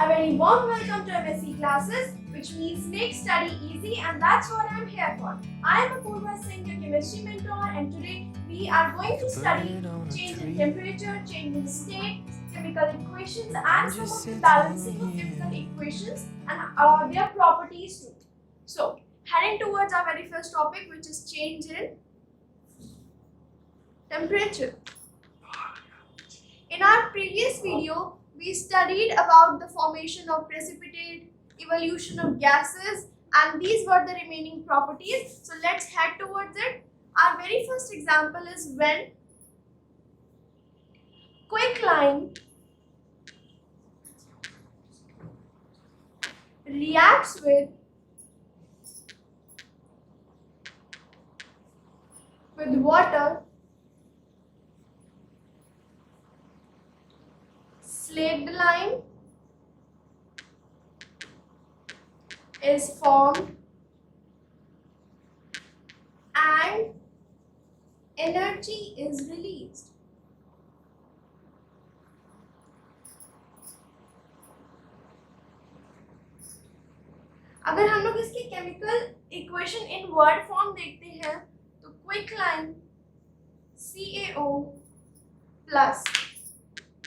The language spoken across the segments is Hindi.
A very warm welcome to MSc classes, which means make study easy, and that's what I'm here for. I am Apurva Singh, your chemistry mentor, and today we are going to study change in temperature, change in state, chemical equations, and some of the balancing of chemical equations and their properties too. So, heading towards our very first topic, which is change in temperature. In our previous video, we studied about the formation of precipitate, evolution of gases, and these were the remaining properties. So let's head towards it. Our very first example is when quicklime reacts with water, slaked lime is formed and energy is released. अगर हम लोग इसकी chemical equation in word form देखते हैं तो quicklime CaO plus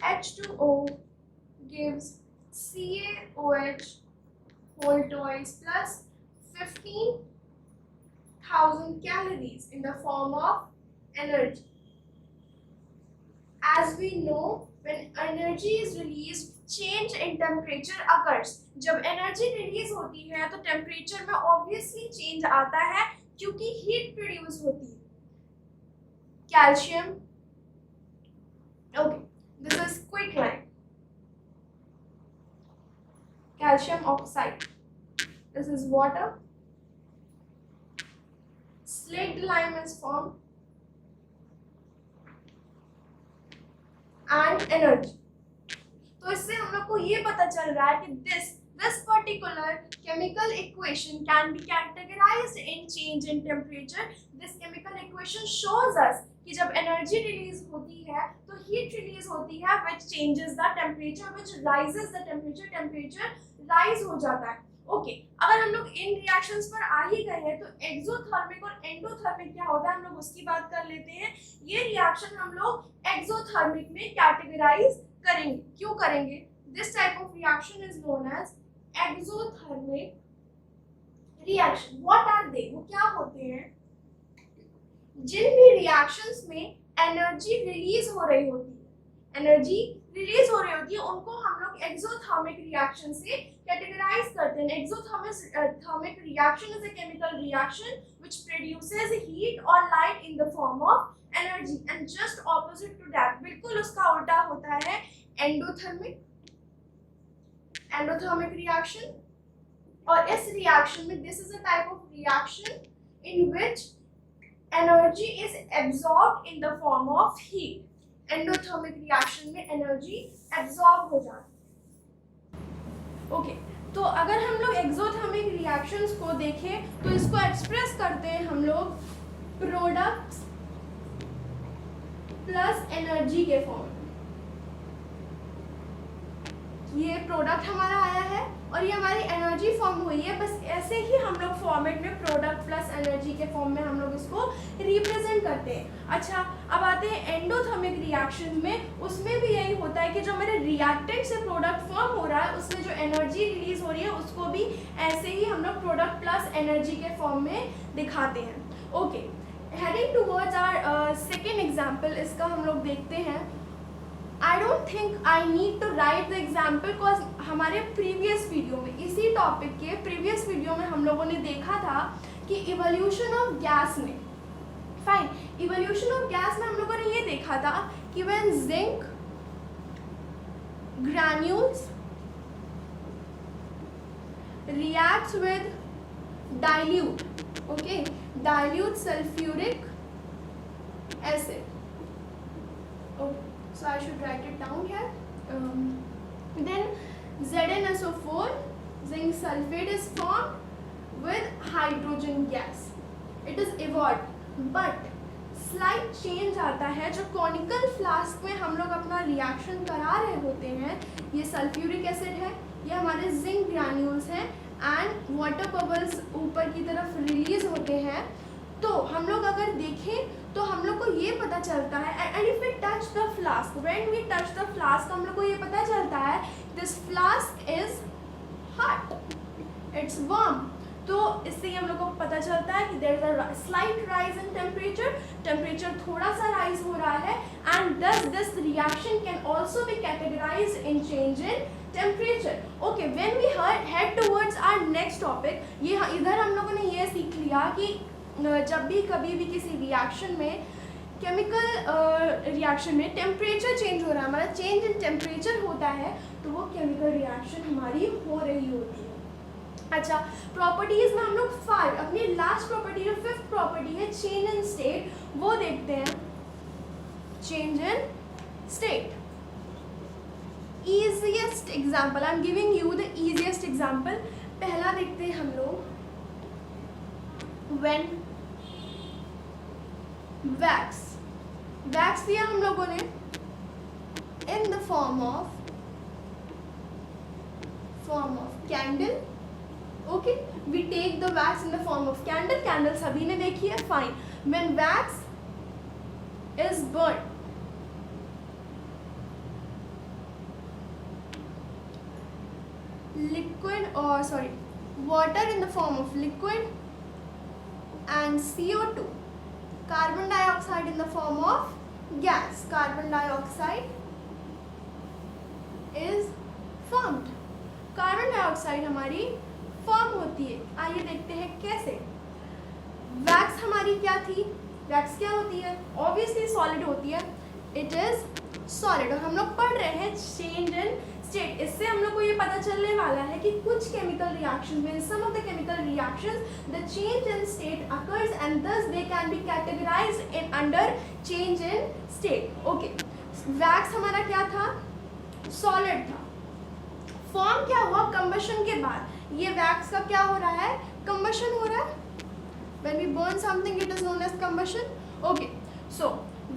H2O gives CaOH whole twice plus 15,000 calories in the form of energy. As we know, when energy is released, change in temperature occurs. जब energy release होती है तो temperature में obviously change आता है क्योंकि heat produce होती है. Calcium. Okay. This is quicklime. Calcium oxide. This is water. Slaked lime is formed. And energy. तो इससे हम लोग को ये पता चल रहा है कि this particular chemical equation can be categorized in change in temperature. This chemical equation shows us कि जब energy release होती है तो heat release होती है which changes the temperature, which rises the temperature rise हो जाता है. Okay, अगर हम लोग इन reactions पर आ ही गए हैं तो exothermic और endothermic क्या होता है हम लोग उसकी बात कर लेते हैं. ये reaction हम लोग exothermic में categorize करेंगे. क्यों करेंगे? This type of reaction is known as exothermic reaction. What are they? वो क्या होते हैं? जिन भी reactions में energy release हो रही होती है उनको हम लोग exothermic reaction से categorize करते हैं. Exothermic reaction is a chemical reaction which produces heat or light in the form of energy, and just opposite to that, बिल्कुल उसका उल्टा होता है endothermic reaction. और इस reaction में this is a type of reaction in which energy is absorbed in the form of heat. Endothermic reaction में energy absorb हो जाती है. Okay, तो अगर हम लोग exothermic reactions को देखें तो इसको एक्सप्रेस करते हैं हम लोग प्रोडक्ट्स प्लस एनर्जी के फॉर्म. ये प्रोडक्ट हमारा आया है और ये हमारी एनर्जी फॉर्म हुई है. बस ऐसे ही हम लोग फॉर्मेट में प्रोडक्ट प्लस एनर्जी के फॉर्म में हम लोग इसको रिप्रेजेंट करते हैं. अच्छा, अब आते हैं एंडोथर्मिक रिएक्शन में. उसमें भी यही होता है कि जो मेरे रिएक्टेंट से प्रोडक्ट फॉर्म हो रहा है उसमें जो एनर्जी रिलीज हो रही है उसको भी ऐसे ही हम लोग प्रोडक्ट प्लस एनर्जी के फॉर्म में दिखाते हैं. Okay, heading towards our second example, इसका हम लोग देखते हैं. I don't think I need to write the example because हमारे previous video में इसी topic के previous video में हम लोगों ने देखा था कि evolution of gas में fine evolution of gas में हम लोगों ने ये देखा था कि when zinc granules reacts with dilute sulfuric acid. Okay, so I should write it down here. Then ZnSO4, zinc sulfate, is formed with hydrogen gas. It is evolved, but slight change आता है। जो कॉनिकल फ्लास्क में हम लोग अपना रिएक्शन करा रहे होते हैं, ये सल्फ्यूरिक एसिड है, ये हमारे जिंक ग्रैन्यूल्स हैं एंड वाटर बबल्स ऊपर की तरफ रिलीज होते हैं। तो हम लोग अगर देखें तो हम लोग को ये पता चलता है, and if we touch the flask, when we touch the flask, हम लोग को ये पता चलता है this flask is hot, it's warm. तो इससे हम लोग को पता चलता है कि there is a slight rise in temperature, temperature थोड़ा सा राइज हो रहा है, and thus this reaction can also be categorized in change in temperature. Okay, when we head towards our next topic, ये इधर हम लोगों ने ये सीख लिया कि जब भी कभी भी किसी रिएक्शन में, केमिकल रिएक्शन में टेम्परेचर चेंज हो रहा है, हमारा चेंज इन टेम्परेचर होता है, तो वो केमिकल रिएक्शन हमारी हो रही होती है। अच्छा, प्रॉपर्टीज में हम लोग 5, अपनी लास्ट प्रॉपर्टी जो 5th प्रॉपर्टी है चेंज इन स्टेट, वो देखते हैं। Change in state, easiest example, I'm giving you the easiest example। पहला देखते हैं हम लोग, when wax दिया हम लोगों ने in the form of candle। okay, we take the wax in the form of candle सभी ने देखी है, fine। when wax is burnt, water in the form of liquid and CO2, carbon dioxide in the form of gas, carbon dioxide is formed। Carbon dioxide हमारी फॉर्म होती है। आइए देखते हैं कैसे। वैक्स हमारी क्या थी, वैक्स क्या होती है, ऑब्वियसली सॉलिड होती है, इट इज सॉलिड। और हम लोग पढ़ रहे हैं चेंज इन स्टेट, इससे हम लोग को ये पता चलने वाला है कि कुछ केमिकल रिएक्शंस में, some of the chemical reactions the change in state occurs and thus they can be categorized in under change in state। Okay, wax हमारा क्या था, सॉलिड था। फॉर्म क्या हुआ, कंबशन के बाद। ये वैक्स का क्या हो रहा है, कंबशन हो रहा है। when we burn something it is known as combustion। Okay, so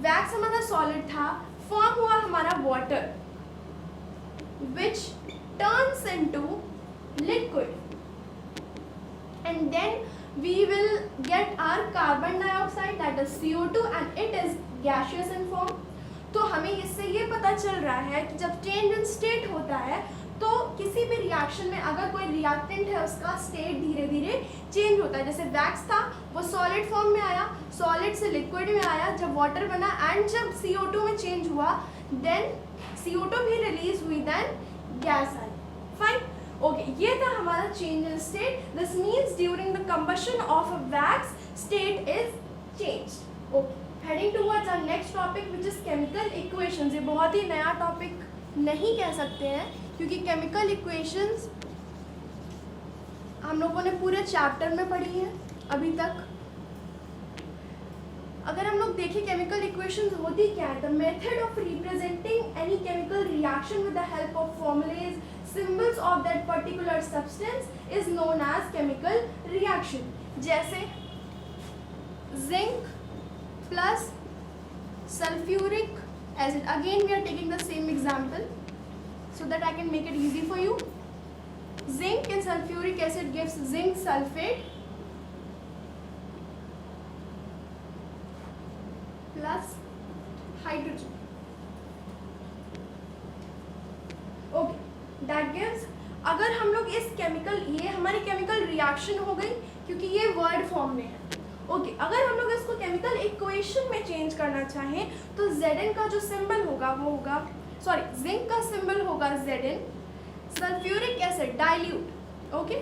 wax हमारा सॉलिड था, फॉर्म हुआ हमारा water which turns into liquid, and then we will get our carbon dioxide, that is CO2, and it is gaseous in form। तो हमें इससे ये पता चल रहा है कि जब चेंज इन स्टेट होता है तो किसी भी रिएक्शन में अगर कोई रिएक्टेंट है उसका स्टेट धीरे धीरे चेंज होता है। जैसे वैक्स था वो सॉलिड फॉर्म में आया, सॉलिड से लिक्विड में आया, जब वाटर बना, एंड जब CO2 में चेंज हुआ देन CO2 भी रिलीज हुई, देन गैस आई। फाइन, ओके, ये था हमारा change in state. This means during the combustion of a wax state is changed. Okay, heading towards our next topic which is chemical equations. ये बहुत ही नया टॉपिक नहीं कह सकते हैं क्योंकि केमिकल इक्वेशंस हम लोगों ने पूरे चैप्टर में पढ़ी है अभी तक। अगर हम लोग देखें केमिकल इक्वेशंस होती क्या है, the method of representing any chemical reaction with the help of formulae, symbols of that particular substance is known as chemical reaction. जैसे zinc plus sulphuric acid, again we are taking the same example so that I can make it easy for you। zinc and sulfuric acid gives zinc sulfate plus hydrogen। okay, that gives, अगर हम लोग इस केमिकल, ये हमारी केमिकल रिएक्शन हो गई क्योंकि ये वर्ड फॉर्म में है। ओके, अगर हम लोग इसको केमिकल इक्वेशन में चेंज करना चाहें तो Zn का जो सिंबल होगा वो होगा, सॉरी, जिंक का सिंबल होगा Zn, sulphuric acid dilute. Okay,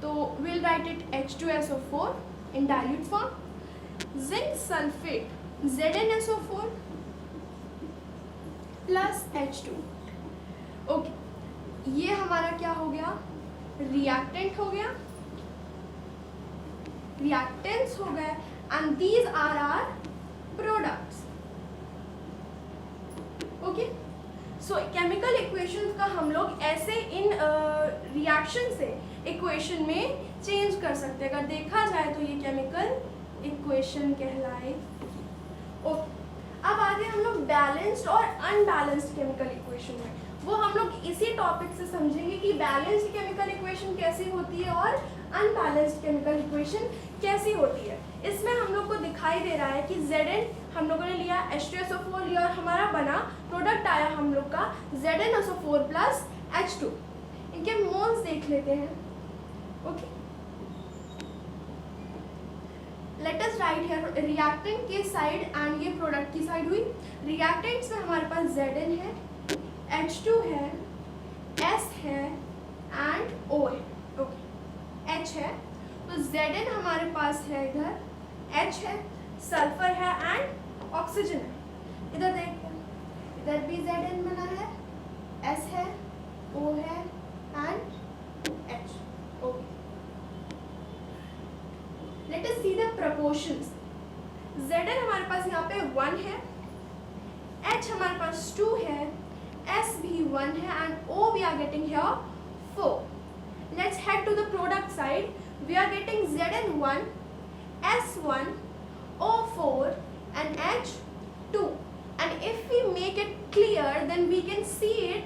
तो will write it H2SO4 in dilute form, zinc sulphate ZnSO4 plus H2। Okay, ये हमारा क्या हो गया, रिएक्टेंट हो गया, reactants हो गए, and these are our products। okay, so chemical equations का हम लोग ऐसे इन reaction से equation में change कर सकते हैं। अगर देखा जाए तो ये chemical equation कहलाएगी। ओके, अब आगे हम लोग बैलेंस्ड और अनबैलेंस्ड केमिकल इक्वेशन में, वो हम लोग इसी टॉपिक से समझेंगे कि बैलेंस्ड केमिकल इक्वेशन कैसी होती है और अनबैलेंस्ड केमिकल इक्वेशन कैसी होती है। इसमें हम लोग को दिखाई दे रहा है कि Zn हम लोगों ने लिया, H2SO4 लिया और हमारा बना प्रोडक्ट आया हम लोग का ZnSO4 प्लस H2। इनके मोल्स देख लेते हैं। Okay, let us right here reactant के साइड एंड ये प्रोडक्ट की साइड हुई। रिएक्टेंट्स में हमारे पास Zn है, H2 है, S है एंड O है। ओके, H है तो Zn हमारे पास है, इधर H है, सल्फर है एंड ऑक्सीजन है। इधर देखते हैं, इधर भी Zn बना है, S है, O है and H। Okay, let us see the proportions. Zn हमारे पास यहाँ पे 1 है, H हमारे पास 2 है, S भी 1 है and O we are getting here 4. Let's head to the product side. We are getting Zn1, S1, O4 and H2. And if we make it clear, then we can see it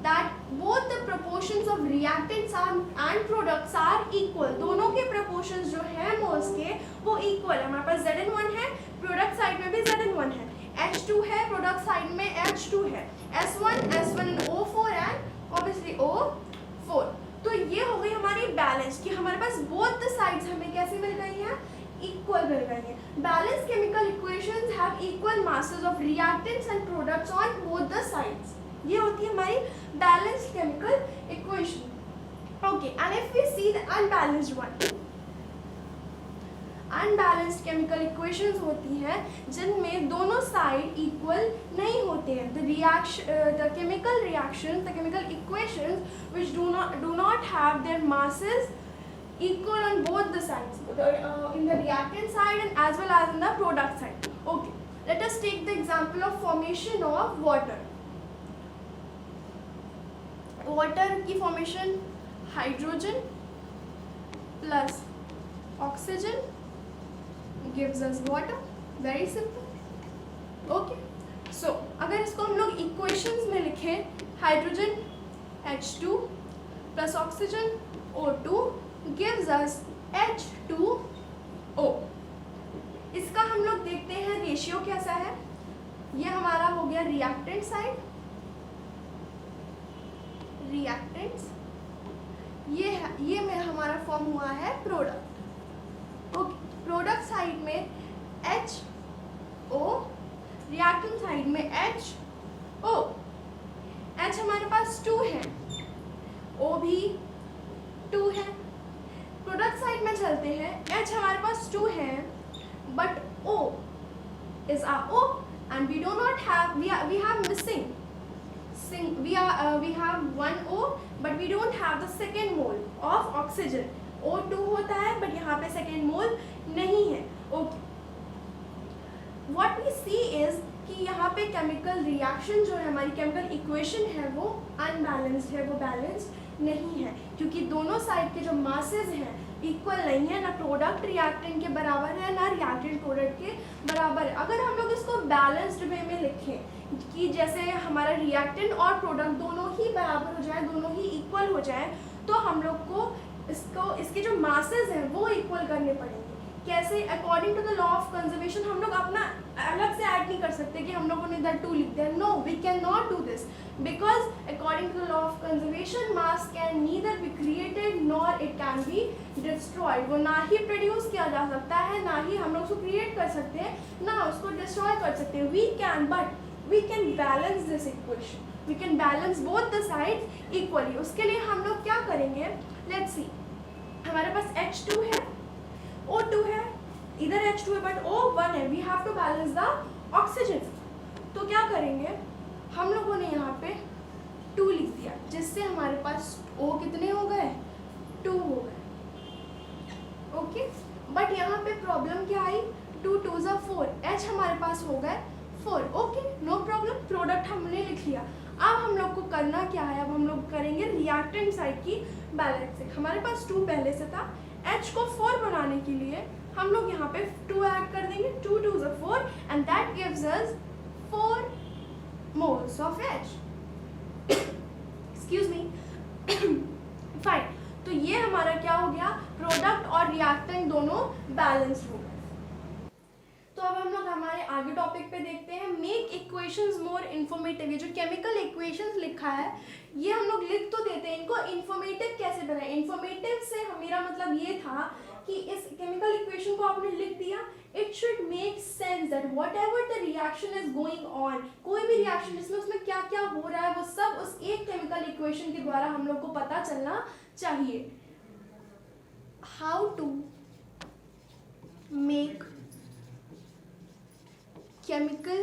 that both the proportions of reactants and products are equal. दोनों के proportions जो है moles के वो equal है। हमारे पास Zn1 है, product side में भी Zn1 है, H2 है, product side में H2 है, S1 and O4 and obviously O4। तो ये हो गई हमारी बैलेंस कि हमारे पास बोथ द साइड्स हमें कैसी मिल गई हैं, इक्वल मिल गई हैं। Balance chemical equations have equal masses of reactants and products on both the sides. ये होती है हमारी balanced chemical equation. Okay, and if we see the unbalanced one, unbalanced chemical equations होती हैं जिनमें दोनों साइड इक्वल नहीं होते हैं। The chemical reactions, the chemical equations which do not have their masses equal on both the sides, in the reactant side and as well as in the product side. Okay, let us take the example of formation of water. Water की formation hydrogen plus oxygen gives us water. Very simple. Okay, so अगर इसको हम लोग equations में लिखें, hydrogen H2 plus oxygen O2 gives us H2O. इसका हम लोग देखते हैं रेशियो कैसा है। ये हमारा हो गया रिएक्टेंट साइड, रिएक्टेंट्स, ये में हमारा फॉर्म हुआ है प्रोडक्ट। ओके, प्रोडक्ट साइड में HO, रिएक्टेंट साइड में HO। H हमारे पास 2 है, O भी 2 है। प्रोडक्ट साइड में चलते हैं, H हमारे पास 2 है but O is our O and we do not have, we have missing, we have one O but we don't have the second mole of oxygen. O2 होता है but यहाँ पे second mole नहीं है। Okay, what we see is कि यहाँ पे केमिकल रिएक्शन जो है, हमारी केमिकल इक्वेशन है वो अनबैलेंस्ड है, वो बैलेंस्ड नहीं है क्योंकि दोनों साइड के जो मासेस हैं इक्वल नहीं है, ना प्रोडक्ट रिएक्टेंट के बराबर है ना रिएक्टेंट प्रोडक्ट के बराबर है। अगर हम लोग इसको बैलेंस्ड वे में लिखें कि जैसे हमारा रिएक्टेंट और प्रोडक्ट दोनों ही बराबर हो जाए, दोनों ही इक्वल हो जाए, तो हम लोग को इसके जो मासेस हैं वो इक्वल करने पड़ेंगे। कैसे? According to the law of conservation हम लोग अपना अलग से ऐड नहीं कर सकते कि हम लोगों ने इधर 2 लिख दिया। No, we can not do this because according to the law of conservation mass can neither be created nor it can be destroyed. वो ना ही प्रोड्यूस किया जा सकता है, ना ही हम लोग उसको क्रिएट कर सकते हैं, ना उसको डिस्ट्रॉय कर सकते हैं। We can, but we can balance this equation, we can balance both the sides equally. उसके लिए हम लोग क्या करेंगे, लेट्स सी, हमारे पास H2 है, O2 है, इधर H2 है बट O1 है, we have to balance the oxygen. तो क्या करेंगे, हम लोगों ने यहाँ पे 2 लिख दिया जिससे हमारे पास O कितने हो गए, 2 हो गए। ओके, बट यहाँ पे प्रॉब्लम क्या आई, 2 2 ज़ा 4, H हमारे पास हो गए 4। ओके, नो प्रॉब्लम, प्रोडक्ट हमने लिख लिया। अब हम लोग को करना क्या है, अब हम लोग करेंगे रिएक्टेंट साइड की बैलेंसिंग। हमारे पास 2 पहले से था, H को 4 बनाने के लिए हम लोग यहाँ पे 2 ऐड कर देंगे, 2 2 is 4 and that gives us 4 moles of H. Excuse me. Fine. तो ये हमारा क्या हो गया, प्रोडक्ट और रिएक्टेंट दोनों बैलेंस हो गए. तो अब हम लोग हमारे आगे टॉपिक पे देखते हैं, मेक इक्वेशंस मोर इन्फॉर्मेटिव. ये जो केमिकल इक्वेशंस लिखा है ये हम लोग लिख तो देते हैं, इनको इन्फॉर्मेटिव कैसे बनाए. इन्फॉर्मेटिव से मेरा मतलब ये था कि इस केमिकल इक्वेशन को आपने लिख दिया, it should make sense that what ever the reaction is going on, कोई भी रिएक्शन जिसमें उसमें क्या क्या हो रहा है वो सब उस एक केमिकल इक्वेशन के द्वारा हम लोग को पता चलना चाहिए. How to make chemical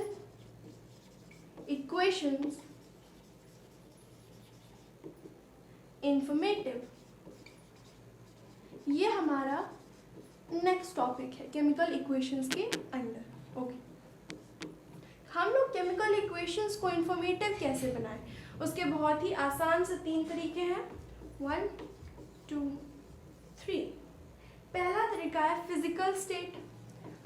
equations informative. ये हमारा नेक्स्ट टॉपिक है केमिकल इक्वेशंस के अंडर. ओके, हम लोग केमिकल इक्वेशंस को इंफॉर्मेटिव कैसे बनाएं, उसके बहुत ही आसान से 3 तरीके हैं. 1 2 3. पहला तरीका है फिजिकल स्टेट.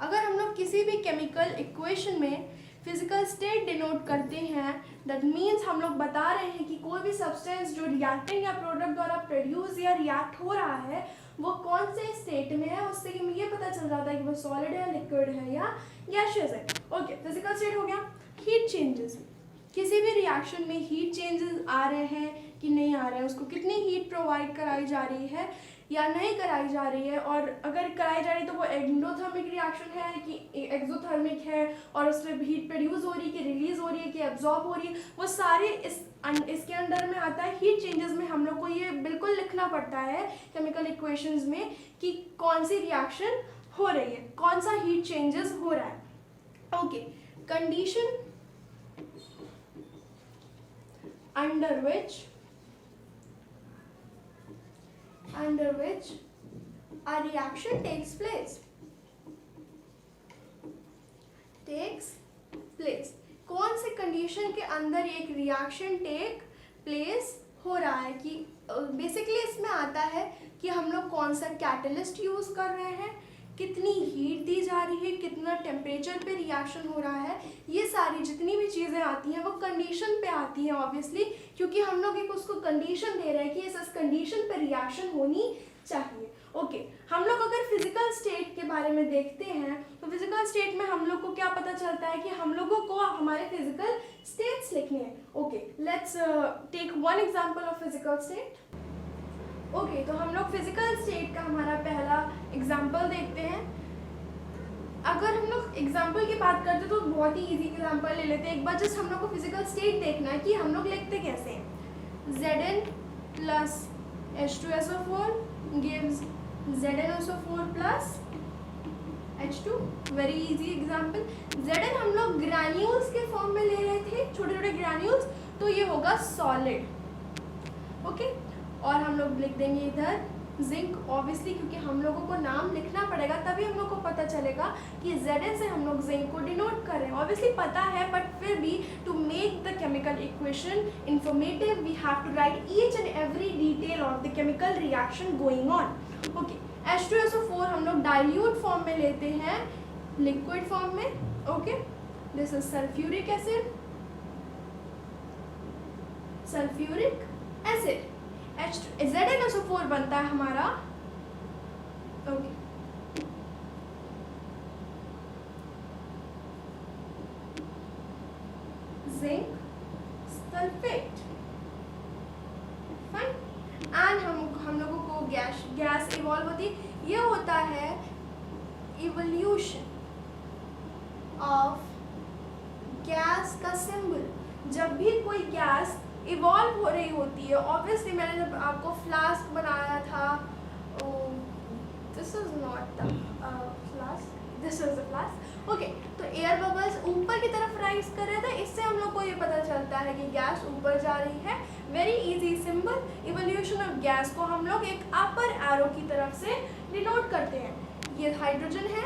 अगर हम लोग किसी भी केमिकल इक्वेशन में फिजिकल स्टेट डिनोट करते हैं, दैट मीन्स हम लोग बता रहे हैं कि कोई भी सब्सटेंस जो रिएक्टेंट या प्रोडक्ट द्वारा प्रोड्यूस या रिएक्ट हो रहा है वो कौन से स्टेट में है, उससे कि ये पता चल जाता है कि वो सॉलिड है, लिक्विड है या गैसियस है. ओके, फिजिकल स्टेट हो गया. हीट चेंजेस, किसी भी रिएक्शन में हीट चेंजेस आ रहे हैं कि नहीं आ रहे हैं, उसको कितनी हीट प्रोवाइड कराई जा रही है या नहीं कराई जा रही है, और अगर कराई जा रही है तो वो एंडोथर्मिक रिएक्शन है कि एक्सोथर्मिक है, और उसमें हीट प्रोड्यूस हो रही है कि रिलीज हो रही है कि एब्जॉर्ब हो रही है, वो सारे इसके अंडर में आता है. हीट चेंजेस में हम लोग को ये बिल्कुल लिखना पड़ता है केमिकल इक्वेशंस में कि कौन सी रिएक्शन हो रही है, कौन सा हीट चेंजेस हो रहा है. Okay, condition under which a reaction takes place. कौन से कंडीशन के अंदर एक रिएक्शन टेक प्लेस हो रहा है, कि बेसिकली इसमें आता है कि हम लोग कौन सा कैटलिस्ट यूज कर रहे हैं, कितनी हीट दी जा रही है, कितना टेम्परेचर पे रिएक्शन हो रहा है. ये सारी जितनी भी चीज़ें आती हैं वो कंडीशन पे आती हैं ऑब्वियसली, क्योंकि हम लोग एक उसको कंडीशन दे रहे हैं कि इस कंडीशन पे रिएक्शन होनी चाहिए. ओके, हम लोग अगर फिजिकल स्टेट के बारे में देखते हैं तो फिजिकल स्टेट में हम लोग को क्या पता चलता है कि हम लोगों को हमारे फिजिकल स्टेट्स लिखने हैं. Okay, let's take one example of physical state. Okay, तो हम लोग फिजिकल स्टेट का हमारा पहला एग्जांपल देखते हैं. अगर हम लोग एग्जांपल की बात करते तो बहुत ही इजी एग्जांपल ले लेते हैं. एक बार जस्ट हम लोग को फिजिकल स्टेट देखना है कि हम लोग लिखते कैसे हैं. Zn plus H2SO4 gives ZnSO4 plus H2. Very easy example. Zn हम लोग ग्रैन्यूल्स के फॉर्म में ले रहे थे, छोटे छोटे ग्रैन्यूल्स, तो ये होगा सॉलिड. ओके, और हम लोग लिख देंगे इधर जिंक ऑब्वियसली, क्योंकि हम लोगों को नाम लिखना पड़ेगा तभी हम लोग को पता चलेगा कि Zn से हम लोग जिंक को डिनोट कर रहे हैं. ऑब्वियसली पता है, बट फिर भी to make the chemical equation informative we have to write each and every detail of the chemical reaction going on. Okay, H2SO4 हम लोग डाइल्यूट फॉर्म में लेते हैं, लिक्विड फॉर्म में. Okay, this is sulphuric acid, sulphuric acid. ZnSO4 बनता है हमारा. Okay, zinc sulphate. Fine. And हम लोगों को गैस इवॉल्व होती है. ये होता है इवोल्यूशन ऑफ गैस का सिंबल. जब भी कोई गैस इवॉल्व हो रही होती है, ऑब्वियसली मैंने जब आपको फ्लास्क बनाया था, this is not the flask, this is the flask. Okay, तो एयर बबल्स ऊपर की तरफ राइज कर रहे थे, इससे हम लोग को ये पता चलता है कि गैस ऊपर जा रही है. Very easy symbol. Evolution of gas को हम लोग एक अपर एरो की तरफ से डिनोट करते हैं. ये हाइड्रोजन है,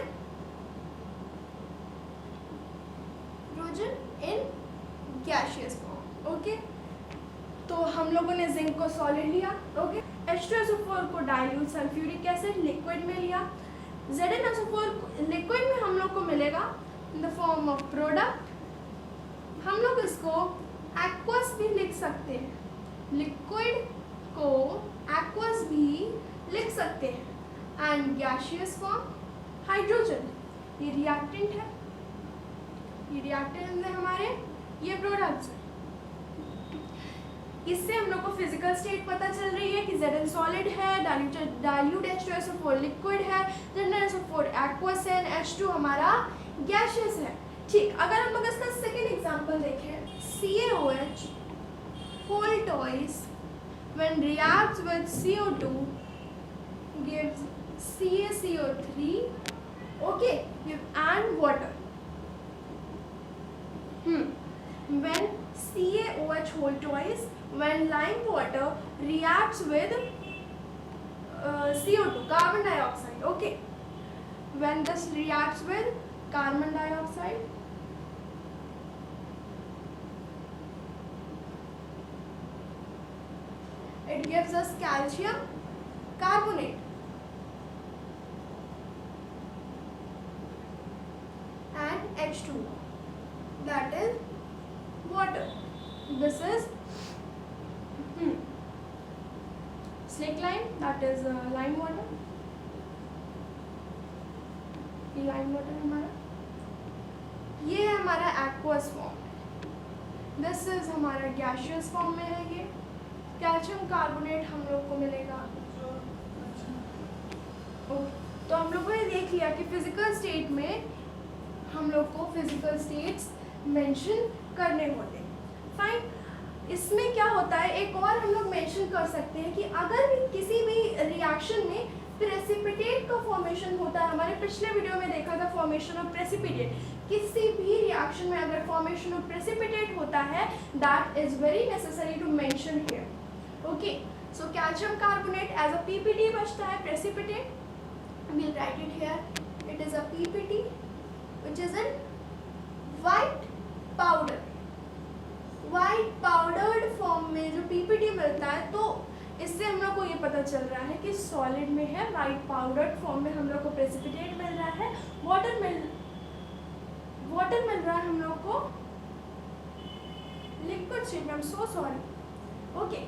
hydrogen in gaseous form. Okay, तो हम लोगों ने जिंक को सॉलिड लिया. ओके, H2SO4 को डाइल्यूट सल्फ्यूरिक एसिड लिक्विड में लिया. ZnSO4 लिक्विड में हम लोग को मिलेगा in the form of product. हम लोग इसको एक्वस भी लिख सकते हैं, लिक्विड को एक्वस भी लिख सकते हैं. एंड गैसियस फॉर्म हाइड्रोजन, ये रिएक्टेंट है, ये रिएक्टेंट है हमारे, ये प्रोडक्ट्स है. इससे हम लोग को फिजिकल स्टेट पता चल रही है कि Zn सॉलिड है, डाइल्यूट H2SO4 लिक्विड है, ZnSO4 एक्वस है, H2 हमारा गैसियस है. ठीक, अगर हम लोग इसका सेकेंड एग्जांपल देखें, CaOH whole twice when reacts with CO2 gives CaCO3, okay, and water. When CaOH whole twice when lime water reacts with CO2 carbon dioxide, okay, when this reacts with carbon dioxide, it gives us calcium carbonate and H2, that is water. This is slake lime, that is lime water. ये lime water हमारा, ये है हमारा aqueous form. This is हमारा gaseous form में है. ये कैल्शियम कार्बोनेट हम लोग को मिलेगा. तो हम लोगों ने देख लिया कि फिजिकल स्टेट में हम लोग को फिजिकल स्टेट्स मेंशन करने होते हैं. फाइन, इसमें क्या होता है, एक और हम लोग मेंशन कर सकते हैं कि अगर भी किसी भी रिएक्शन में प्रेसिपिटेट का फॉर्मेशन होता है, हमारे पिछले वीडियो में देखा था फॉर्मेशन ऑफ प्रेसिपिटेट, किसी भी रिएक्शन में अगर फॉर्मेशन ऑफ प्रेसिपिटेट होता है, that is very necessary to mention here. Okay, so calcium carbonate as a PPT बचता है precipitate. we'll write it here, it is a PPT which is in white powder. white powdered form में जो PPT मिलता है, तो इससे हम लोग को ये पता चल रहा है कि सॉलिड में है. white powdered form में हम लोग को प्रेसिपिटेट मिल रहा है, वाटर मिल रहा है हम लोग को लिक्विड स्टेट में. I am so sorry. Okay,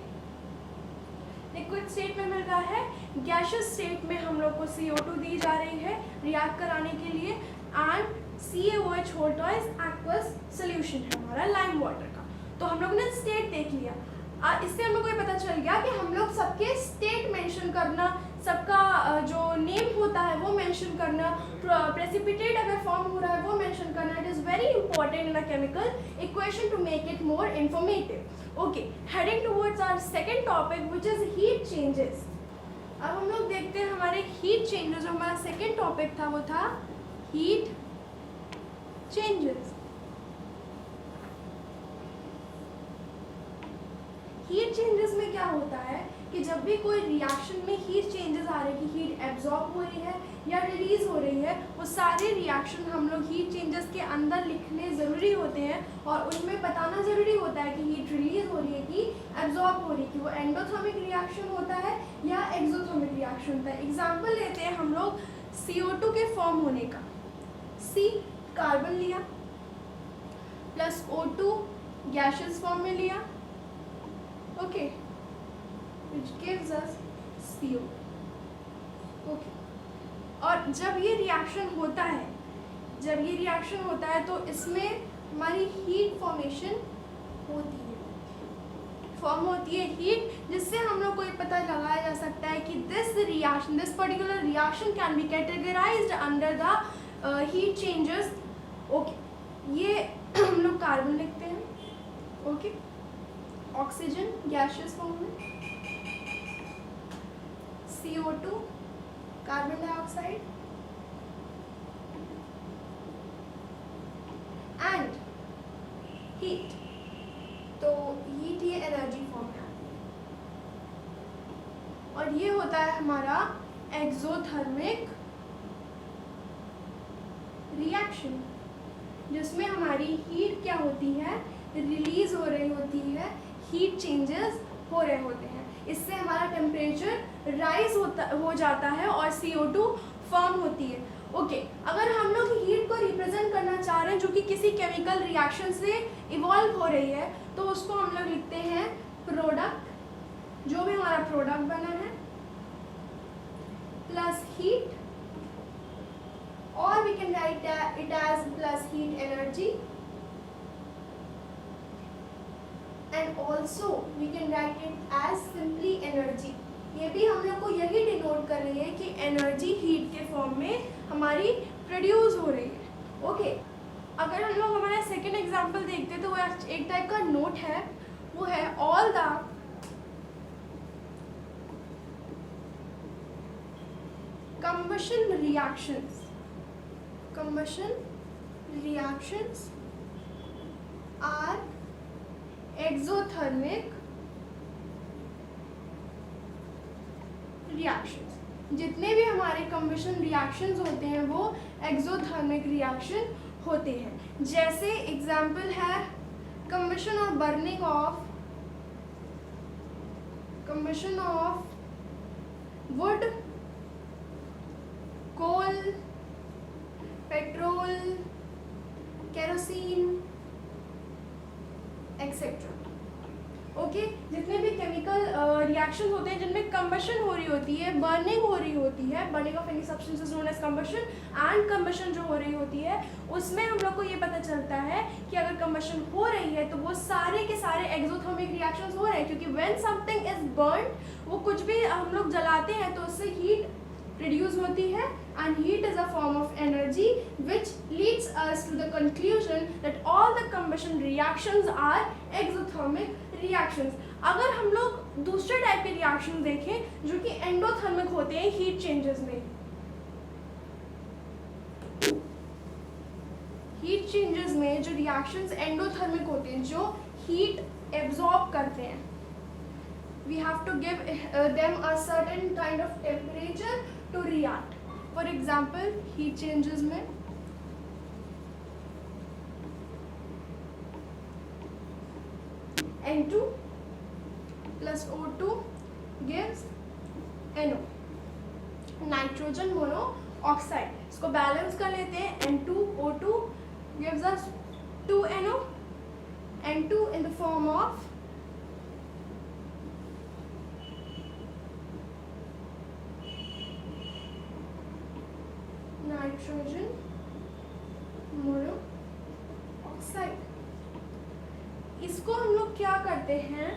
liquid state में मिल रहा है. गैसियस स्टेट में हम लोग को CO2 दी जा रही है रिएक्ट कराने के लिए, and CaOH whole twice aqueous solution है हमारा लाइम वाटर का. तो हम लोग ने स्टेट देख लिया. इससे हम लोग को ये पता चल गया कि हम लोग सबके स्टेट मेंशन करना, सबका जो नेम होता है वो मेंशन करना, प्रेसिपिटेट अगर फॉर्म हो रहा है वो मेंशन करना. It is very important in a chemical equation to make it more informative. Okay, heading towards our second topic which is heat changes. अब हम लोग देखते हैं हमारे हीट चेंजेस. जो हमारा सेकेंड टॉपिक था वो था हीट चेंजेस. हीट चेंजेस में क्या होता है कि जब भी कोई रिएक्शन में हीट चेंजेस आ रहे हैं, कि हीट एब्जॉर्ब हो रही है या रिलीज हो रही है, वो सारे रिएक्शन हम लोग हीट चेंजेस के अंदर लिखने ज़रूरी होते हैं, और उनमें बताना ज़रूरी होता है कि हीट रिलीज हो रही है कि एब्जॉर्ब हो रही है, कि वो एंडोथर्मिक रिएक्शन होता है या एक्सोथर्मिक रिएक्शन होता है. एग्जाम्पल लेते हैं हम लोग CO2 के फॉर्म होने का. C कार्बन लिया प्लस O2 गैसियस फॉर्म में लिया, okay, which gives us CO. Okay, और जब ये रिएक्शन होता है, तो इसमें हमारी हीट फॉर्मेशन फॉर्म होती है हीट, जिससे हम लोग को ये पता लगाया जा सकता है कि this particular reaction can be categorised under the heat changes. Okay, ये हम लोग कार्बन लिखते हैं. ओके, ऑक्सीजन गैसियस फॉर्म में, CO2 carbon dioxide, and heat. तो हीट ये एनर्जी फॉर्म में आती है, और ये होता है हमारा एक्सोथर्मिक रिएक्शन, जिसमें हमारी हीट क्या होती है, रिलीज हो रही होती है, हीट चेंजेस हो रहे होते हैं. इससे हमारा टेम्परेचर राइज हो जाता है और CO2 फॉर्म होती है। ओके, अगर हम लोग हीट को रिप्रेजेंट करना चाह रहे हैं जो कि किसी केमिकल रिएक्शन से इवॉल्व हो रही है, तो उसको हम लोग लिखते हैं प्रोडक्ट, जो भी हमारा प्रोडक्ट बना है, प्लस हीट, और we can write it as plus heat energy, and also we can write it as simply energy. ये भी हम लोग को यही डिनोट कर रही है कि एनर्जी हीट के फॉर्म में हमारी प्रोड्यूस हो रही है। ओके, अगर हम लोग हमारा सेकेंड एग्जाम्पल देखते हैं तो वो एक टाइप का नोट है, वो है all the combustion reactions are exothermic reactions। जितने भी हमारे combustion reactions होते हैं वो exothermic reaction होते हैं। जैसे एग्जाम्पल है combustion और burning of wood, coal, petrol, kerosene etcetera. Okay, जितने भी केमिकल रिएक्शन होते हैं जिनमें कंबशन हो रही होती है, बर्निंग हो रही होती है, burning of any substances known as combustion, and combustion जो हो रही होती है, उसमें हम लोग को ये पता चलता है कि अगर कंबशन हो रही है तो वो सारे के सारे एक्सोथर्मिक रिएक्शंस हो रहे हैं, क्योंकि व्हेन समथिंग इज बर्न, वो कुछ भी हम लोग जलाते हैं तो उससे हीट प्रोड्यूस होती है, and heat is a form of energy which leads us to the conclusion that all the combustion reactions are exothermic reactions। अगर हम लोग दूसरे टाइप के रिएक्शन देखें जो कि एंडोथर्मिक होते हैं हीट चेंजेस में, हीट चेंजेस में जो रिएक्शंस एंडोथर्मिक होते हैं, जो हीट एब्जॉर्ब करते हैं, we have to give them a certain kind of temperature to react। For example, heat changes में N2 plus O2 gives NO, nitrogen monoxide. इसको बैलेंस कर लेते हैं, N2O2 gives us 2NO, N2 in the form of nitrogen monoxide. इसको हम लोग क्या करते हैं,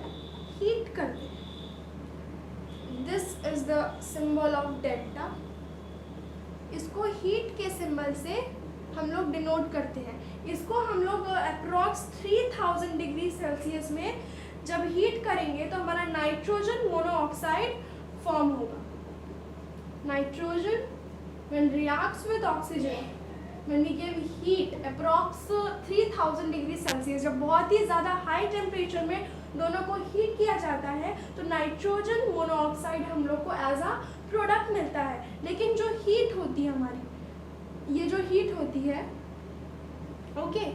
हीट करते हैं। This is the symbol of delta. इसको हीट के सिंबल से हम लोग डिनोट करते हैं। इसको हम लोग अप्रॉक्स 3000 डिग्री सेल्सियस में जब हीट करेंगे तो हमारा नाइट्रोजन मोनोऑक्साइड फॉर्म होगा। Nitrogen when reacts with oxygen, when we give heat approx 3000 degree Celsius, जब बहुत ही ज़्यादा हाई टेम्परेचर में दोनों को हीट किया जाता है तो नाइट्रोजन मोनोऑक्साइड हम लोग को एज अ प्रोडक्ट मिलता है। लेकिन जो हीट होती है हमारी, ये जो हीट होती है, ओके,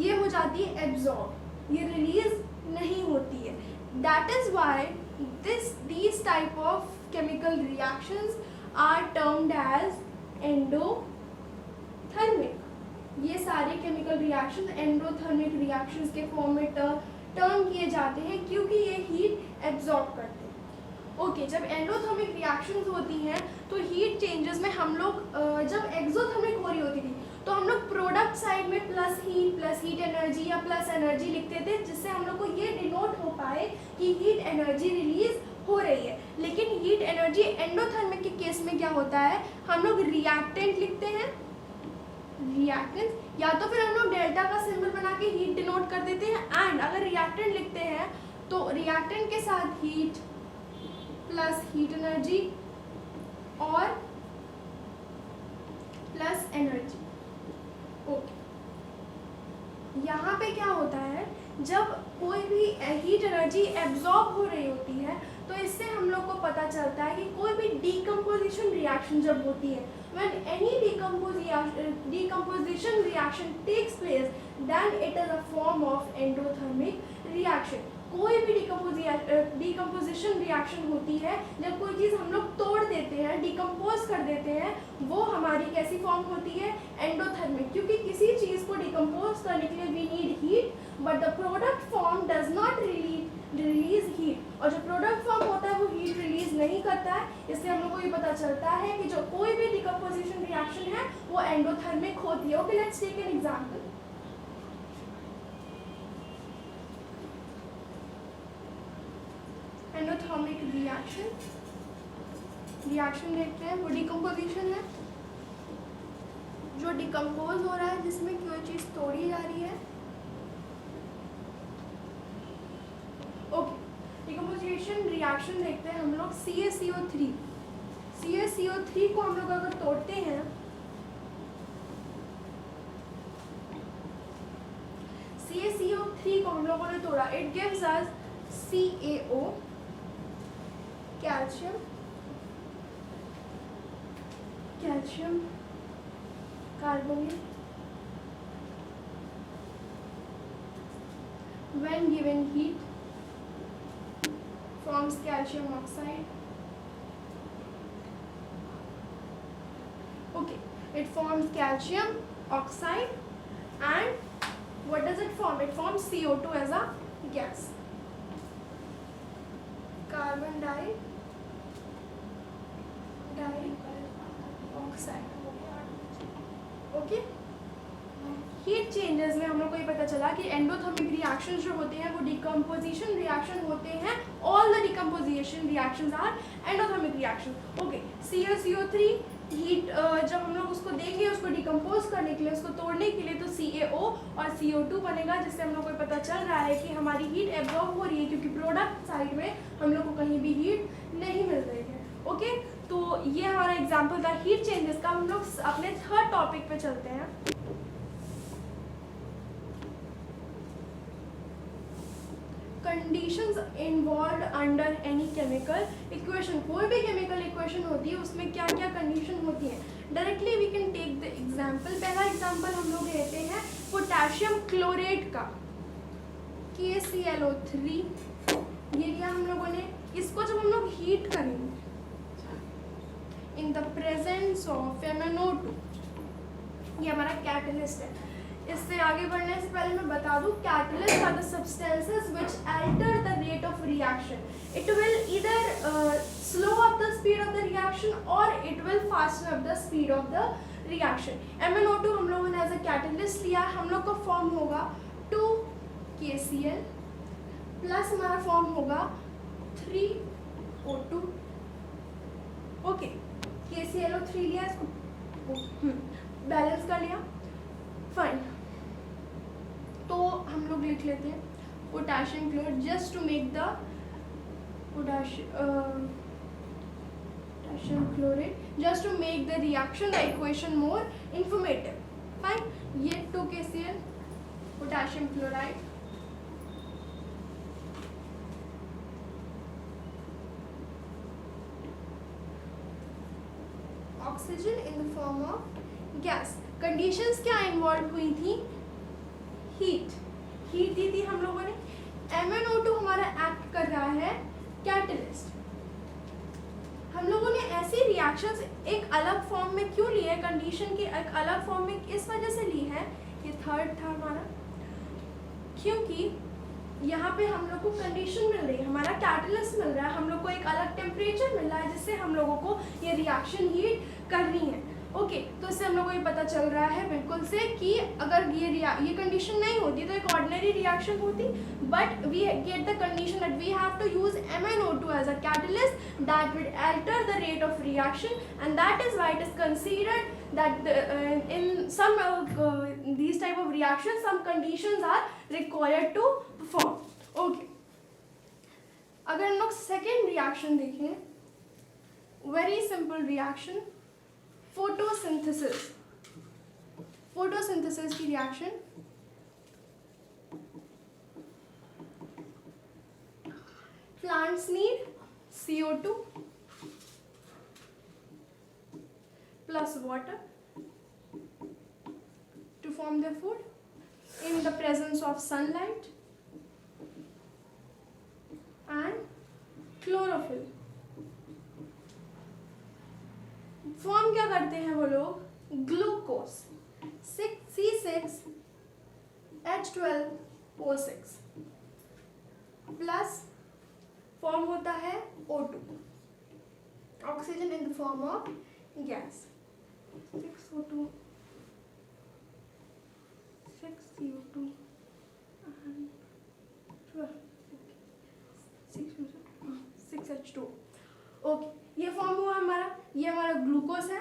ये हो जाती है एब्जॉर्ब, ये रिलीज नहीं होती है। That is why these type of chemical reactions are termed as endothermic. ये सारे केमिकल रिएक्शन एंडोथर्मिक रिएक्शंस के फॉर्म में टर्म किए जाते हैं क्योंकि ये हीट एब्जॉर्ब करते हैं। ओके, जब एंडोथर्मिक रिएक्शंस होती हैं तो हीट चेंजेस में हम लोग जब एक्सोथर्मिक हो रही होती थी तो हम लोग प्रोडक्ट साइड में प्लस हीट एनर्जी या प्लस एनर्जी लिखते थे, जिससे हम लोग को ये डिनोट हो पाए कि हीट एनर्जी रिलीज हो रही है। लेकिन हीट एनर्जी एंडोथर्मिक के केस में क्या होता है, हम लोग रिएक्टेंट लिखते हैं, रिएक्टेंट, या तो फिर हम लोग डेल्टा का सिंबल बना के हीट डिनोट कर देते हैं, एंड अगर रिएक्टेंट लिखते हैं तो रिएक्टेंट के साथ हीट प्लस हीट एनर्जी और प्लस एनर्जी। ओके, यहाँ पे क्या होता है, जब कोई भी हीट एनर्जी एब्जॉर्ब हो रही होती है तो इससे हम लोग को पता चलता है कि कोई भी डीकम्पोजिशन रिएक्शन जब होती है When any decomposition reaction takes place, then it is a form of endothermic reaction. कोई भी डिकम्पोजिशन रिएक्शन होती है, जब कोई चीज़ हम लोग तोड़ देते हैं, डिकम्पोज कर देते हैं, वो हमारी कैसी फॉर्म होती है? एंडोथर्मिक. क्योंकि किसी चीज़ को डिकम्पोज करने के लिए we need heat, but the product form does not release heat. और जो प्रोडक्ट फॉर्म होता है वो हीट रिलीज नहीं करता है. इससे हम लोग को ये पता चलता है कि जो कोई भी डिकम्पोजिशन रिएक्शन है वो एंडोथर्मिक होती है. Okay, let's take an example. Endothermic reaction देखते हैं. वो डिकम्पोजिशन है जो डिकम्पोज हो रहा है, जिसमें कोई चीज़ तोड़ी जा रही है. ओके, डिकम्पोजिशन रिएक्शन देखते हैं हम लोग. CaCO3 को हम लोग अगर तोड़ते हैं, CaCO3 को हम लोगों ने तोड़ा, it gives us CaO, calcium carbonate. When given heat, forms calcium oxide. Okay, it forms calcium oxide, and what does it form? It forms CO2 as a gas. Carbon dioxide. Okay, heat changes में हम लोग को ये पता चला कि एंडोथर्मिक रिएक्शन जो होते हैं वो डिकम्पोजिशन रिएक्शन होते हैं. All the decomposition reactions are endothermic reaction. Okay, CaCO3 heat जब हम लोग उसको देंगे, उसको डिकम्पोज करने के लिए, उसको तोड़ने के लिए, तो CaO और CO2 बनेगा, जिससे हम लोग को पता चल रहा है कि हमारी हीट एब्जॉर्ब हो रही है, क्योंकि प्रोडक्ट साइड में हम लोग को कहीं भी हीट नहीं मिल रही है. ओके, तो ये हमारा एग्जाम्पल था हीट चेंजेस का. हम लोग अपने थर्ड टॉपिक पे चलते हैं. Conditions involved under any chemical equation. कोई भी केमिकल इक्वेशन होती है, उसमें क्या क्या कंडीशन होती है. Directly we can take the example. पहला एग्जाम्पल हम लोग लेते हैं पोटेशियम क्लोरेट का, KClO3. ये लिया हम लोगों ने. इसको जब हम लोग हीट करेंगे in the presence of MnO2, ये हमारा कैटलिस्ट है. इससे आगे बढ़ने से पहले मैं बता दूं, catalyst are the substances which alter the rate of reaction. It will either slow up the speed of the reaction और it will fasten up the speed of the reaction. MnO2 हम लोगों ने एज अ कैटलिस्ट लिया. हम लोग का फॉर्म होगा 2KCl प्लस हमारा फॉर्म होगा 3O2. ओके, KClO3 लिया, इसको बैलेंस कर लिया. फाइन, तो हम लोग लिख लेते हैं potassium chloride just to make the potassium chloride, just to make the reaction, the equation more informative. Fine, ये 2KCl potassium chloride, oxygen in the form of gas. Conditions क्या इन्वॉल्व हुई थी? हीट दी थी हम लोगों ने. MnO2 हमारा एक्ट कर रहा है कैटलिस्ट. हम लोगों ने ऐसी रिएक्शंस एक अलग फॉर्म में क्यों ली है? कंडीशन की एक अलग फॉर्म में इस वजह से ली है, ये थर्ड था हमारा, क्योंकि यहाँ पे हम लोग को कंडीशन मिल रही है, हमारा कैटलिस्ट मिल रहा है, हम लोग को एक अलग टेम्परेचर मिल रहा है, जिससे हम लोगों को ये रिएक्शन हीट करनी है. ओके, तो इससे हम लोग को ये पता चल रहा है बिल्कुल से कि अगर ये कंडीशन नहीं होती तो एक ऑर्डिनरी रिएक्शन होती, but we get the condition that we have to use MnO2 as a catalyst that will alter the rate of reaction, and that is why it is considered that in some these type of reactions some conditions are required to perform. Okay, अगर हम लोग सेकेंड रिएक्शन देखें, वेरी सिंपल रिएक्शन, फोटोसिंथेसिस की reaction. Plants need CO2 plus water to form their food in the presence of sunlight and chlorophyll. Form क्या करते हैं वो लोग? ग्लूकोज, C6H12O6 प्लस फॉर्म होता है O2, oxygen in the form of gas, 6O2, 6CO2 and 6H2. Okay, ये फॉर्म हुआ हमारा, ये हमारा ग्लूकोज है,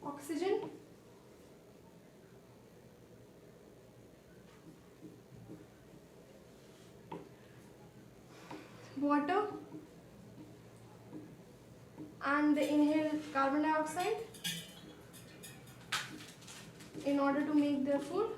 oxygen, water and they inhale carbon dioxide in order to make their food.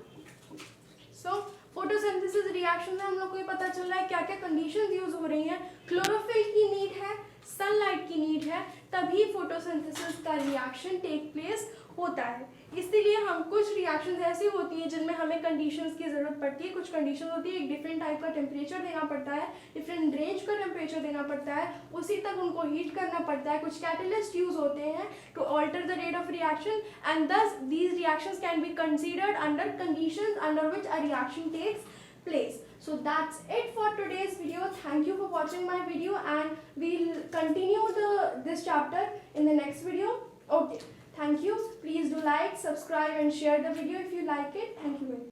So photosynthesis reaction में हम लोग को ये पता चल रहा है क्या क्या कंडीशंस यूज हो रही हैं. क्लोरोफिल की नीड है, सनलाइट की नीड है, तभी फोटोसिंथेसिस का रिएक्शन टेक प्लेस होता है. इसीलिए हम कुछ रिएक्शंस ऐसी होती हैं जिनमें हमें कंडीशंस की ज़रूरत पड़ती है. कुछ कंडीशन होती है, एक डिफरेंट टाइप का टेम्परेचर देना पड़ता है, डिफरेंट रेंज का टेम्परेचर देना पड़ता है, उसी तक उनको हीट करना पड़ता है. कुछ कैटलिस्ट यूज होते हैं to alter the rate of reaction and thus these reactions can be considered under conditions under which a reaction takes place. So that's it for today's video. Thank you for watching my video and we'll continue this chapter in the next video. Okay, thank you. Please do like, subscribe and share the video if you like it. Thank you very much.